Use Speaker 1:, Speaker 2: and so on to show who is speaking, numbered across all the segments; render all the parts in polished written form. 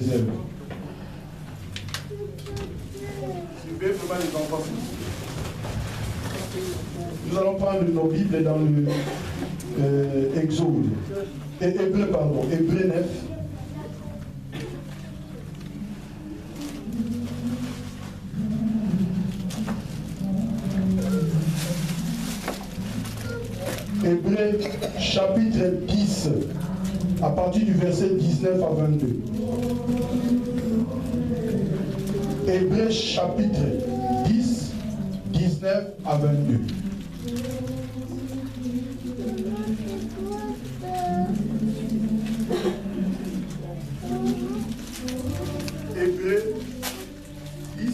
Speaker 1: réserve.
Speaker 2: Surveillez vraiment les enfants.
Speaker 1: Nous allons prendre nos Bibles dans le Exode. Hébreu 9. Hébreu chapitre 10, à partir du verset 19 à 22. Hébreu chapitre 10, 19 à 22.
Speaker 2: Hébreu 10.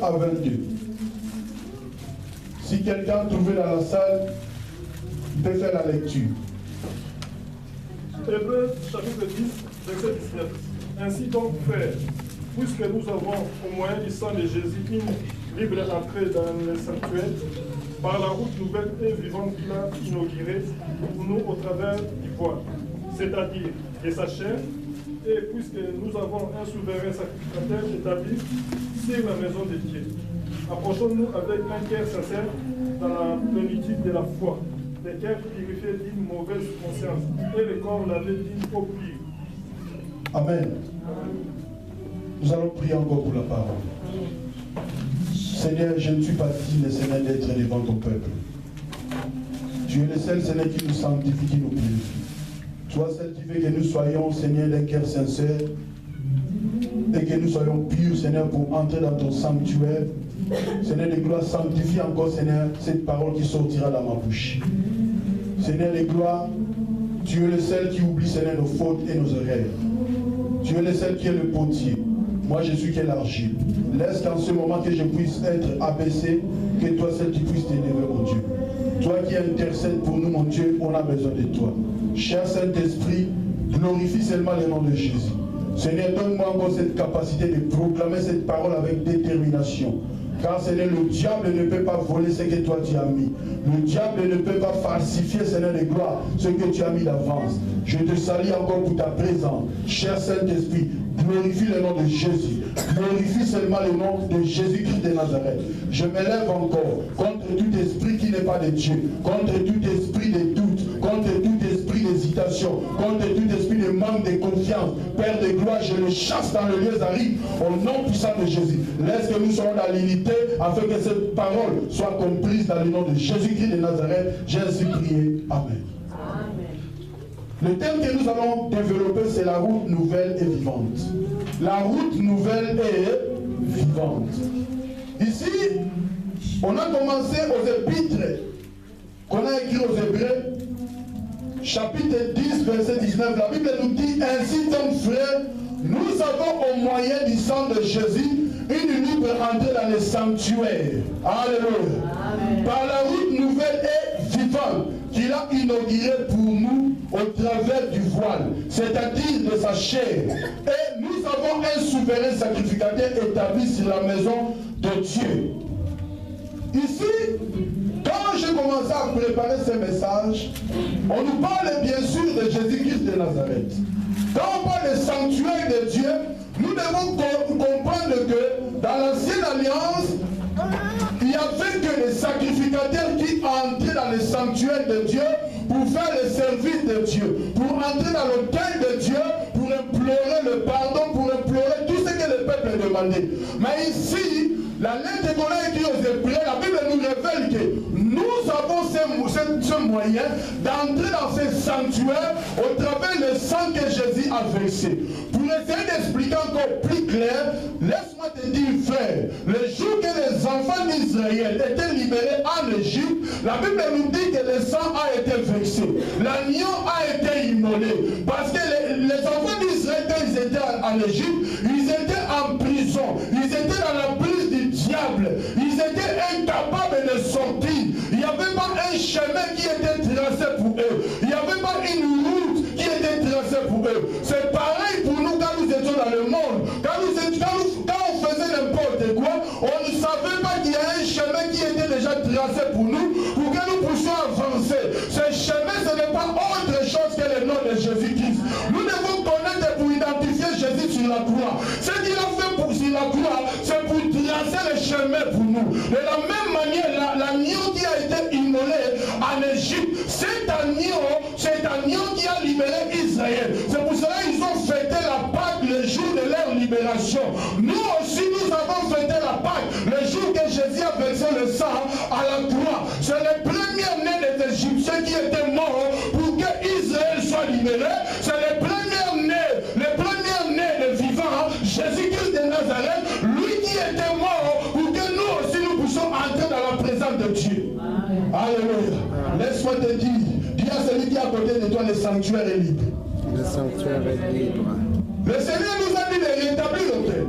Speaker 1: À 22. Si quelqu'un trouvé dans la salle, il peut faire la lecture.
Speaker 3: Hébreux chapitre 10, verset 19. Ainsi donc, frères, puisque nous avons au moyen du sang de Jésus une libre entrée dans le sanctuaire, par la route nouvelle et vivante qu'il a inaugurée pour nous au travers du voile, c'est-à-dire de sa chair, et puisque nous avons un souverain sacrificateur établi sur la maison de Dieu, approchons-nous avec un cœur sincère dans la plénitude de la foi, des cœurs purifiés d'une mauvaise conscience et le corps lavé d'une eau pure.
Speaker 1: Amen. Nous allons prier encore pour la parole. Seigneur, je ne suis pas digne, Seigneur, d'être devant ton peuple. Tu es le seul, Seigneur, qui nous sanctifie, qui nous purifie. Toi, celle qui fait que nous soyons, Seigneur, d'un cœur sincère et que nous soyons purs, Seigneur, pour entrer dans ton sanctuaire. Seigneur de gloire, sanctifie encore, Seigneur, cette parole qui sortira dans ma bouche. Seigneur de gloire, tu es le seul qui oublie, Seigneur, nos fautes et nos erreurs. Tu es le seul qui est le potier. Moi, je suis que l'argile. Laisse qu'en ce moment que je puisse être abaissé, que toi seul tu puisses t'élever, mon Dieu. Toi qui intercèdes pour nous, mon Dieu, on a besoin de toi. Cher Saint-Esprit, glorifie seulement le nom de Jésus. Seigneur, donne-moi encore cette capacité de proclamer cette parole avec détermination. Car Seigneur, le diable ne peut pas voler ce que toi tu as mis. Le diable ne peut pas falsifier, Seigneur de gloire, ce que tu as mis d'avance. Je te salue encore pour ta présence. Cher Saint-Esprit, glorifie le nom de Jésus. Glorifie seulement le nom de Jésus-Christ de Nazareth. Je m'élève encore contre tout esprit qui n'est pas de Dieu, contre tout esprit de doute, contre tout esprit d'hésitation, contre tout esprit de manque de confiance. Père de gloire, je le chasse dans le lieu aride au nom puissant de Jésus. Laisse que nous soyons dans l'unité afin que cette parole soit comprise dans le nom de Jésus-Christ de Nazareth. J'ai ainsi prié. Amen. Le thème que nous allons développer, c'est la route nouvelle et vivante. La route nouvelle et vivante. Ici, on a commencé aux épîtres qu'on a écrit aux Hébreux, chapitre 10, verset 19. La Bible nous dit, ainsi donc frères, nous avons au moyen du sang de Jésus une libre entrée dans le sanctuaire. Alléluia. Amen. Par la route nouvelle et vivante qu'il a inaugurée pour nous au travers du voile, c'est-à-dire de sa chair. Et nous avons un souverain sacrificateur établi sur la maison de Dieu. Ici, quand j'ai commencé à préparer ce message, on nous parle bien sûr de Jésus-Christ de Nazareth. Quand on parle du sanctuaire de Dieu, nous devons comprendre que dans l'ancienne alliance, il n'y avait que les sacrificateurs qui entraient dans le sanctuaire de Dieu pour faire le service de Dieu, pour entrer dans l'autel de Dieu, pour implorer le pardon, pour implorer tout ce que le peuple demandait. Mais ici, la lettre qu'on a écrite aux Hébreux, la Bible nous révèle que nous avons ce moyen d'entrer dans ce sanctuaire au travers du sang que Jésus a versé. Pour essayer d'expliquer encore plus clair, laisse-moi te dire, frère, le jour que les enfants d'Israël étaient libérés en Égypte, la Bible nous dit que le sang a été versé, l'agneau a été immolé, parce que les enfants d'Israël, quand ils étaient en Égypte, ils étaient en prison, ils étaient dans la prise du diable, ils étaient incapables de sortir, il n'y avait pas un chemin qui était tracé pour eux, il n'y avait pas une route qui était tracée pour eux. C'est pareil pour nous quand nous étions dans le monde, quand on faisait n'importe quoi, on ne savait pas qu'il y a un chemin qui était déjà tracé pour nous, pour que nous puissions avancer. Ce chemin pour nous. De la même manière, l'agneau qui a été immolé en Égypte, cet agneau qui a libéré Israël. C'est pour cela qu'ils ont fêté la Pâque le jour de leur libération. Nous aussi, nous avons fêté la Pâque le jour que Jésus a versé le sang à la croix. C'est les premiers-nés des Égyptiens qui étaient morts pour que Israël soit libéré. C'est les premiers-nés des vivants, Jésus-Christ de Nazareth, lui qui était mort pour que nous aussi nous puissions entrer dans la présence de Dieu. Alléluia. Laisse-moi te dire, dis à celui qui est à côté de toi, le sanctuaire est libre.
Speaker 4: Le sanctuaire est libre.
Speaker 1: Le Seigneur nous a dit de rétablir l'autel.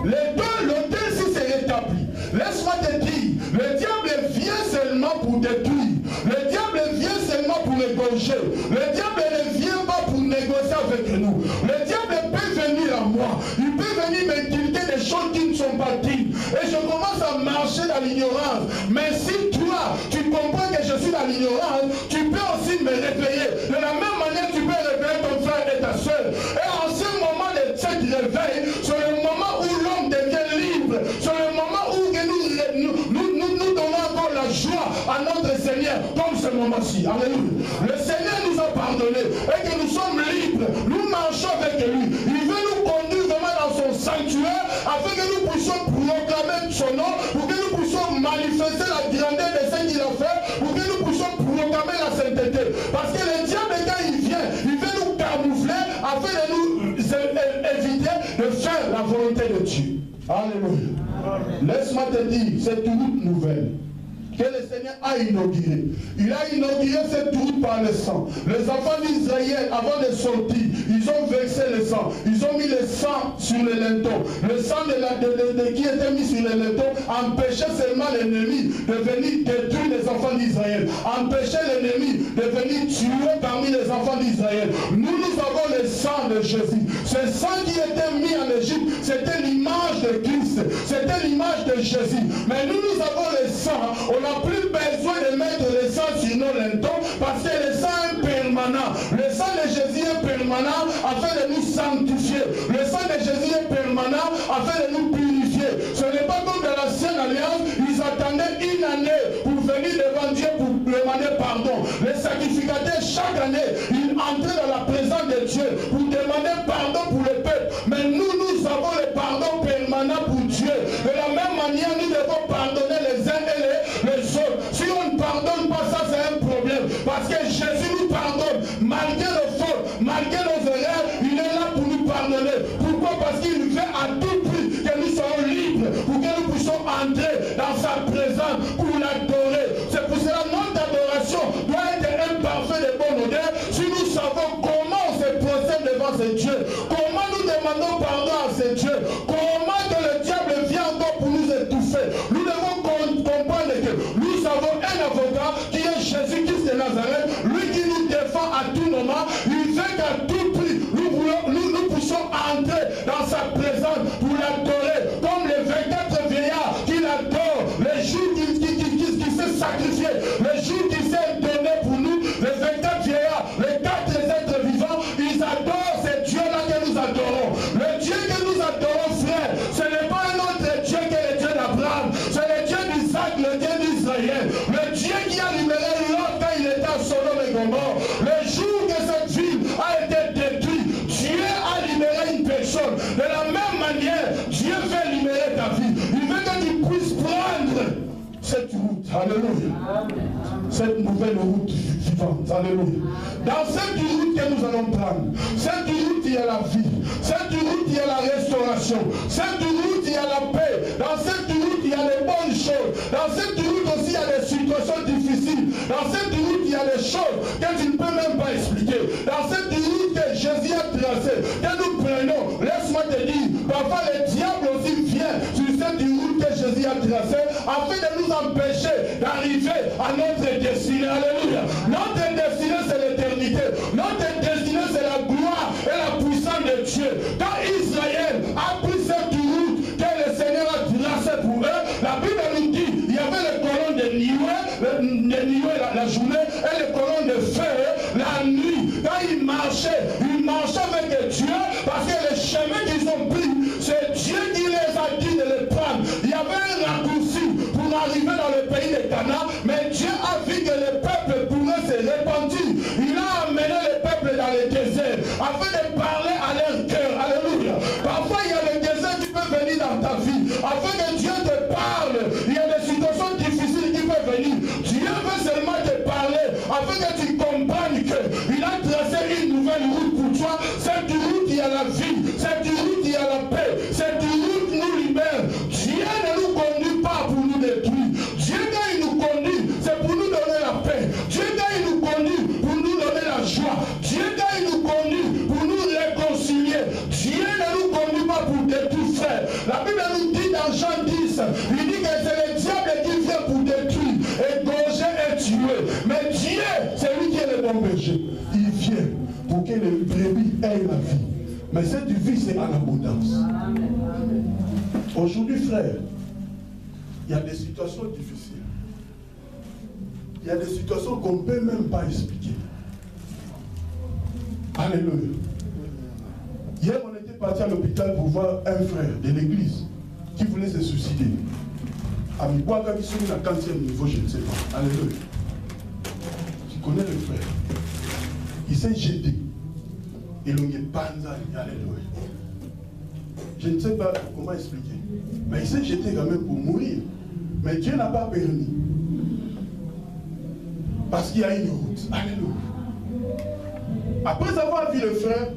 Speaker 1: L'autel, si c'est rétabli, laisse-moi te dire, le diable vient seulement pour détruire. Le diable vient seulement pour égorger. Le diable ne vient pas pour négocier avec nous. Le diable peut venir à moi. Il peut venir m'inculquer des choses qui ne sont pas dignes. Et je commence à marcher dans l'ignorance. Mais si toi, tu comprends que je suis dans l'ignorance, tu peux aussi me réveiller. De la même manière, tu peux réveiller ton frère et ta soeur. Et en ce moment de cet réveil, c'est le moment où l'homme devient libre. C'est le moment où nous donnons encore la joie à notre Seigneur, comme ce moment-ci. Alléluia. Le Seigneur nous a pardonné et que nous sommes libres. Nous marchons avec lui. Il veut nous conduire vraiment dans son sanctuaire afin que nous puissions proclamer son nom, pour que nous puissions manifester la grandeur de ce qu'il a fait, pour que nous puissions proclamer la sainteté. Parce que le diable, quand il vient, il veut nous camoufler afin de nous éviter de faire la volonté de Dieu. Alléluia. Laisse-moi te dire, c'est une route nouvelle que le Seigneur a inaugurée. Il a inauguré cette route par le sang. Les enfants d'Israël, avant de sortir, ils ont versé le sang. Ils ont mis le sang sur le linteau. Le sang qui était mis sur le linteau empêchait seulement l'ennemi de venir détruire les enfants d'Israël. Empêchait l'ennemi de venir tuer parmi les enfants d'Israël. Nous avons le sang de Jésus. Ce sang qui était mis en Égypte, c'était l'image de Christ. C'était l'image de Jésus. Mais nous avons le sang. On n'a plus besoin de mettre le sang sur nos linteaux parce que le sang est permanent. Le sang de Jésus est permanent afin de nous sanctifier. Le sang de Jésus est permanent afin de nous purifier. Ce n'est pas comme dans l'ancienne alliance, ils attendaient une année pour venir devant Dieu pour demander pardon. Les sacrificateurs, chaque année, ils entraient dans la présence de Dieu pour demander pardon pour le peuple. Mais nous avons le pardon permanent pour Dieu. De la même manière, nous devons pardonner les uns et les autres. Si on ne pardonne pas, ça c'est un problème. Parce que Jésus nous pardonne. Malgré nos fautes, malgré nos erreurs, il est là pour nous pardonner. Pourquoi? Parce qu'il veut à tout prix que nous soyons libres, pour que nous puissions entrer dans sa présence, pour l'adorer. C'est pour cela que notre adoration doit être un parfum de bonne odeur. Si nous savons comment on se procède devant ce Dieu, comment nous demandons pardon à ce Dieu, comment que le diable vient encore pour nous étouffer. Nous devons comprendre que nous avons un avocat qui est Jésus-Christ de Nazareth, lui qui nous défend à tout moment. Il veut qu'à tout prix nous puissions entrer dans sa présence pour l'adorer, comme les 24 vieillards qui l'adorent, les jours qui s'est sacrifié, les jours qui s'est donné pour nous, les 24 vieillards, les 4 êtres vivants, ils adorent ce Dieu-là que nous adorons. Le Dieu que nous adorons, frère, ce n'est pas un autre Dieu que le Dieu d'Abraham, c'est le Dieu d'Isaac, le Dieu d'Israël, le Dieu qui a libéré Lot quand il était à Sodome et Gomorrhe. Le jour que cette ville a été détruite, Dieu a libéré une personne. De la même manière, Dieu veut libérer ta vie. Il veut que tu puisses prendre cette route. Alléluia. Cette nouvelle route vivante. Alléluia. Dans cette route que nous allons prendre, cette route, il y a la vie. Cette route, il y a la restauration. Cette route, il y a la paix. Dans cette route, il y a les bonnes choses. Dans cette route aussi, il y a des situations difficiles. Dans cette route, il y a des choses que tu ne peux même pas expliquer. Dans cette route que Jésus a tracée, que nous prenons, laisse-moi te dire, parfois le diable aussi vient sur cette route que Jésus a tracée afin de nous empêcher d'arriver à notre destinée. Alléluia. Notre destinée, c'est l'éternité. Notre destinée, c'est la gloire et la puissance de Dieu. Quand Israël a pris cette route que le Seigneur a tracée pour eux, la Bible nous dit, il y avait les colonnes de nuée la journée et les colonnes de feu la nuit. Quand ils marchaient avec Dieu parce que le chemin qu'ils ont pris, c'est Dieu qui les a dit de les prendre. Il y avait un arriver dans le pays de Canaan, mais Dieu a vu que le peuple pourrait se repentir. Il a amené le peuple dans le désert afin de parler à leur cœur. Alléluia. Parfois, il y a le désert qui peut venir dans ta vie afin que Dieu te parle. Il y a des situations difficiles qui peuvent venir. Dieu veut seulement te parler afin que tu comprennes qu'il a tracé une nouvelle route pour toi. Cette route, il y a la vie. Cette route, il y a la paix. Cette route nous libère. Dieu ne nous conduit pas pour nous détruire. Dieu, quand il nous conduit, c'est pour nous donner la paix. Dieu, quand il nous conduit, pour nous donner la joie. Dieu, quand il nous conduit, pour nous réconcilier. Dieu ne nous conduit pas pour détruire, frère. La Bible nous dit dans Jean 10, il dit que c'est le diable qui vient pour détruire, égorger et tuer. Mais Dieu, c'est lui qui est le bon berger. Il vient pour que les brebis aient la vie. Mais cette vie, c'est en abondance. Aujourd'hui, frère, il y a des situations difficiles. Il y a des situations qu'on ne peut même pas expliquer. Alléluia. Hier, on était parti à l'hôpital pour voir un frère de l'église qui voulait se suicider. Ami Boaka qui sont à 40e niveau, je ne sais pas. Alléluia. Tu connais le frère. Il s'est jeté. Et l'on est panzani. Alléluia. Je ne sais pas comment expliquer. Mais il s'est jeté quand même pour mourir. Mais Dieu n'a pas permis. Parce qu'il y a une route. Alléluia. Après avoir vu le frère,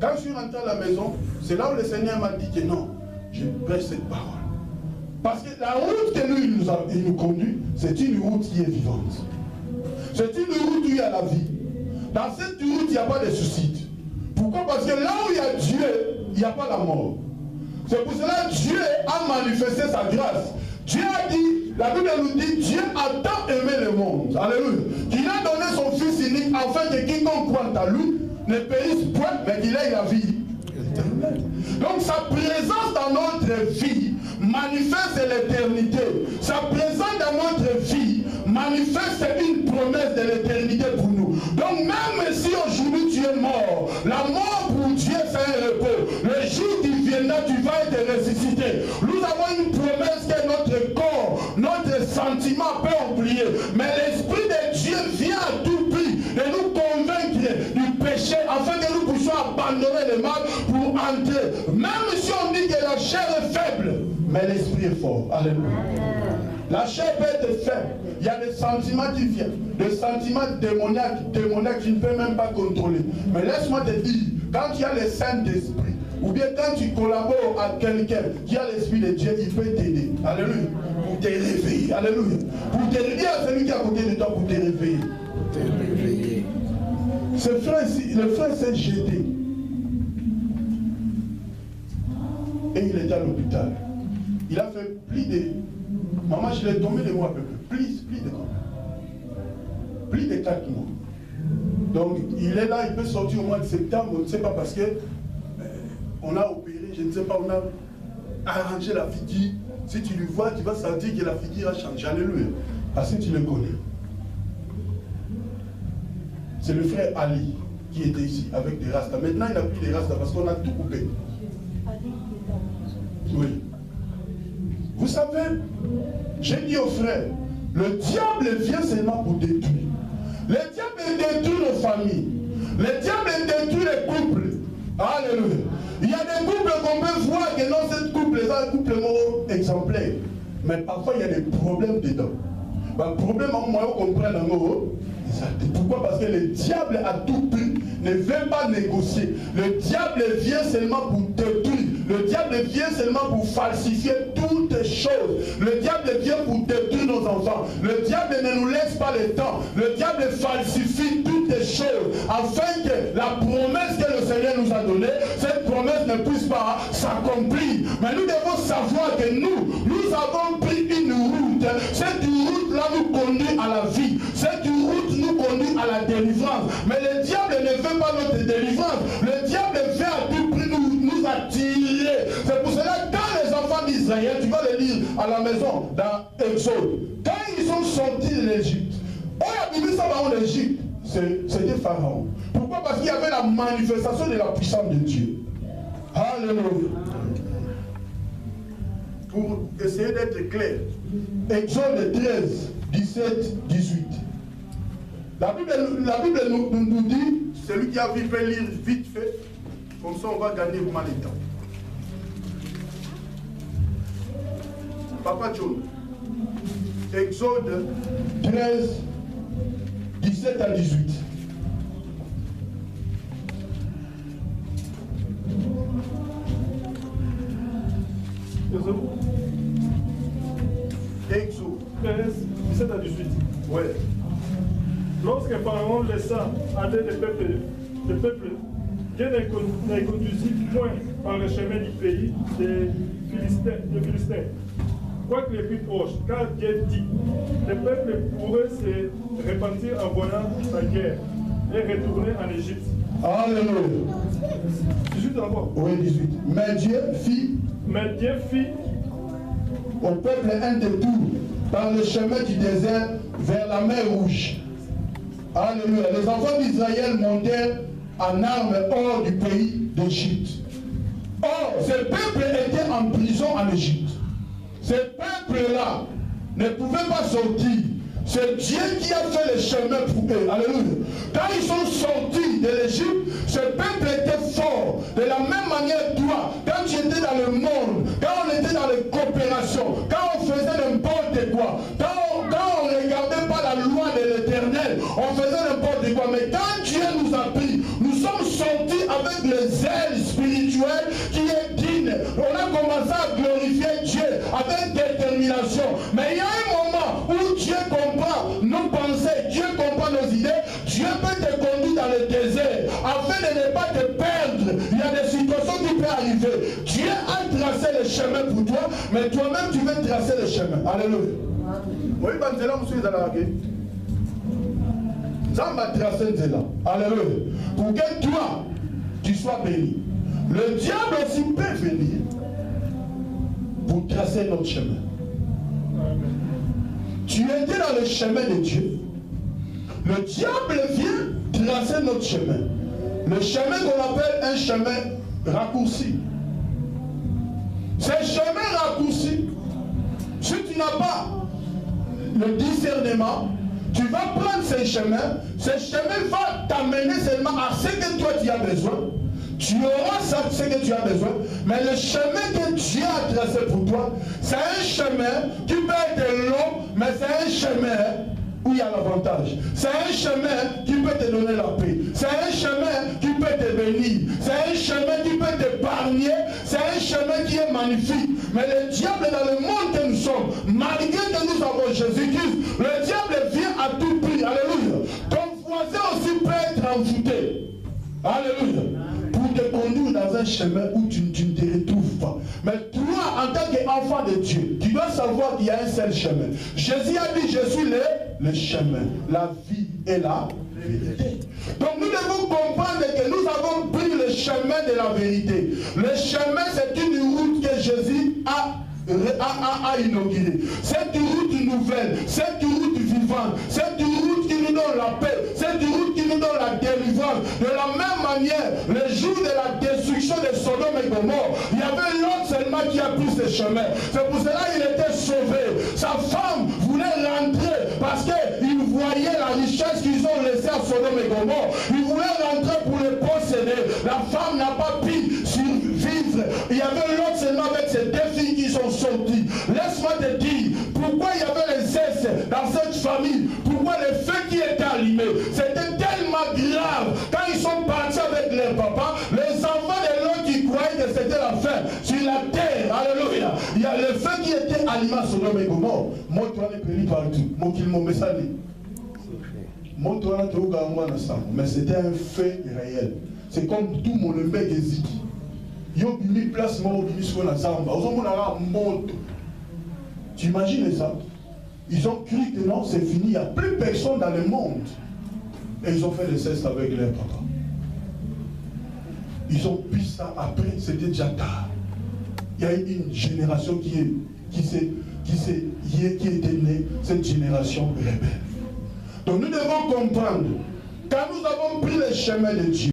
Speaker 1: quand je suis rentré à la maison, c'est là où le Seigneur m'a dit que non, je prêche cette parole. Parce que la route que lui, il nous conduit, c'est une route qui est vivante. C'est une route où il y a la vie. Dans cette route, il n'y a pas de suicide. Pourquoi? Parce que là où il y a Dieu, il n'y a pas la mort. C'est pour cela que Dieu a manifesté sa grâce. Dieu a dit, la Bible nous dit, Dieu a tant aimé le monde, alléluia, qu'il a donné son Fils unique afin que quiconque croit à lui ne périsse point, mais qu'il ait la vie éternelle. Donc sa présence dans notre vie manifeste l'éternité. Sa présence dans notre vie manifeste une promesse de l'éternité pour nous. Donc même si aujourd'hui tu es mort, la mort pour Dieu c'est un repos. Le jour qui viendra, tu vas être ressuscité. Nous avons une promesse que notre corps, notre sentiment peut oublier. Mais l'Esprit de Dieu vient à tout prix de nous convaincre du péché afin que nous puissions abandonner le mal pour entrer. Même si on dit que la chair est faible, mais l'esprit est fort. Alléluia. La chair peut être faible. Il y a des sentiments qui viennent. Des sentiments démoniaques tu ne peux même pas contrôler. Mais laisse-moi te dire, quand tu as le Saint-Esprit, ou bien quand tu collabores avec quelqu'un qui a l'Esprit de Dieu, il peut t'aider. Alléluia. Pour te réveiller. Alléluia. Pour te réveiller à celui qui est à côté de toi, pour te réveiller.
Speaker 4: Pour te réveiller.
Speaker 1: Ce frère, le frère s'est jeté. Et il était à l'hôpital. Il a fait plus de... Maman, je l'ai tombé de mois à peu près. Plus de 4 mois. Donc, il est là, il peut sortir au mois de septembre, on ne sait pas parce que on a opéré, je ne sais pas, on a arrangé la figure. Si tu lui vois, tu vas sentir que la figure a changé. Alléluia. Parce que tu le connais. C'est le frère Ali qui était ici avec des rastas. Maintenant, il n'a plus des rastas parce qu'on a tout coupé. Oui. Vous savez, j'ai dit aux frères, le diable vient seulement pour détruire. Le diable détruit nos familles. Le diable détruit les couples. Alléluia. Il y a des couples qu'on peut voir que non, cette couple est un couple exemplaire. Mais parfois, il y a des problèmes dedans. Le problème, moi, on comprend dans nos... Pourquoi? Parce que le diable à tout prix ne veut pas négocier. Le diable vient seulement pour détruire. Le diable vient seulement pour falsifier toutes choses. Le diable vient pour détruire nos enfants. Le diable ne nous laisse pas le temps. Le diable falsifie toutes les choses afin que la promesse que le Seigneur nous a donnée, cette promesse ne puisse pas s'accomplir. Mais nous devons savoir que nous avons pris une route. Cette route-là nous conduit à la vie. Cette route nous conduit à la délivrance. Mais le diable ne veut pas notre délivrance. Le diable veut à tout prix nous attirer. C'est pour cela que quand les enfants d'Israël, tu vas le lire à la maison dans Exode, quand ils sont sortis de l'Égypte, en Égypte, c'était Pharaon. Pourquoi? Parce qu'il y avait la manifestation de la puissance de Dieu. Alléluia. Pour essayer d'être clair, Exode 13, 17, 18. La Bible nous dit,
Speaker 2: Celui qui a vu peut lire vite fait. Comme ça, on va gagner vraiment le temps. Papa John. Exode
Speaker 1: 13, 17 à 18.
Speaker 2: Exode
Speaker 3: 13, 17 à 18.
Speaker 2: Ouais.
Speaker 3: Lorsque Pharaon laissa aller le peuple, Dieu ne conduisit point par le chemin du pays des Philistins, quoique les plus proches, car Dieu dit, le peuple pourrait se repentir en voyant la guerre et retourner en Égypte.
Speaker 1: Alléluia.
Speaker 3: 18 d'abord.
Speaker 1: Oui, 18. Mais Dieu fit au peuple un détour par le chemin du désert vers la mer Rouge. Alléluia. Les enfants d'Israël montèrent en armes hors du pays d'Égypte. Or, ce peuple était en prison en Égypte. Ce peuple-là ne pouvait pas sortir. C'est Dieu qui a fait le chemin pour eux. Alléluia. Quand ils sont sortis de l'Égypte, ce peuple était fort. De la même manière, toi, quand tu étais dans le monde, quand on était dans les coopérations, quand on faisait n'importe quoi, quand on ne regardait pas la loi de l'Éternel, on faisait n'importe quoi. Mais quand Dieu nous a pris, nous sommes sortis avec le zèle spirituel qui est digne. On a commencé à glorifier Dieu avec détermination. Mais il y a un moment où Dieu comprend nos pensées, Dieu comprend nos idées, Dieu peut te conduire dans le désert afin de ne pas te perdre. Il y a des situations qui peuvent arriver. Dieu a tracé le chemin pour toi, mais toi-même tu veux tracer le chemin. Alléluia.
Speaker 2: Oui, Banzela, monsieur Zalagé.
Speaker 1: Zamba tracé Nzela. Alléluia. Pour que toi, tu sois béni. Le diable aussi peut venir pour tracer notre chemin. Tu étais dans le chemin de Dieu. Le diable vient tracer notre chemin. Le chemin qu'on appelle un chemin raccourci. Ce chemin raccourci, si tu n'as pas le discernement, tu vas prendre ce chemin va t'amener seulement à ce que toi tu as besoin. Tu auras ce que tu as besoin, mais le chemin que Dieu a tracé pour toi, c'est un chemin qui peut être long, mais c'est un chemin où il y a l'avantage. C'est un chemin qui peut te donner la paix. C'est un chemin qui peut te bénir. C'est un chemin qui peut t'épargner. C'est un chemin qui est magnifique. Mais le diable dans le monde que nous sommes, malgré que nous avons Jésus-Christ, le diable vient à tout prix. Alléluia. Ton voisin aussi peut être envoûté. Alléluia. Pour te conduire dans un chemin où tu ne te retrouves pas. Mais toi, en tant qu'enfant de Dieu, tu dois savoir qu'il y a un seul chemin. Jésus a dit, je suis le chemin, la vie et la vérité. Donc nous devons comprendre que nous avons pris le chemin de la vérité. Le chemin, c'est une route que Jésus a inaugurée. Cette route nouvelle, cette route vivante, cette route qui nous donne la paix, cette route qui nous donne la délivrance. De la même manière, le jour de la destruction de Sodome et Gomorrhe, il y avait l'autre seulement qui a pris ce chemin. C'est pour cela qu'il était sauvé. Sa femme voulait rentrer parce qu'il voyait la richesse qu'ils ont laissée à Sodome et Gomorre. Il voulait rentrer pour le posséder. La femme n'a pas pu survivre. Il y avait l'autre seulement avec ses deux filles qui sont sorties. Laisse-moi te dire pourquoi il y avait les cesses dans cette famille. Pourquoi le feu qui était allumé. C'était tellement grave. Quand ils sont partis avec leur papa, les enfants de l'autre qui croyaient que c'était la fin sur la terre. Alléluia. Il y a le feu qui était allumé à Sodome et Gomorre. Moi, tu as les pays partout. Moi, qui m'ont messagé. Mais c'était un fait réel. C'est comme tout mon mec hésite. Yo mis place moi au sur la zamba. Tu imagines ça? Ils ont cru que non, c'est fini. Il n'y a plus personne dans le monde. Et ils ont fait le cesse avec leur papa. Ils ont pris ça après, c'était déjà tard. Il y a une génération qui était née, cette génération rebelle. Donc nous devons comprendre, quand nous avons pris le chemin de Dieu,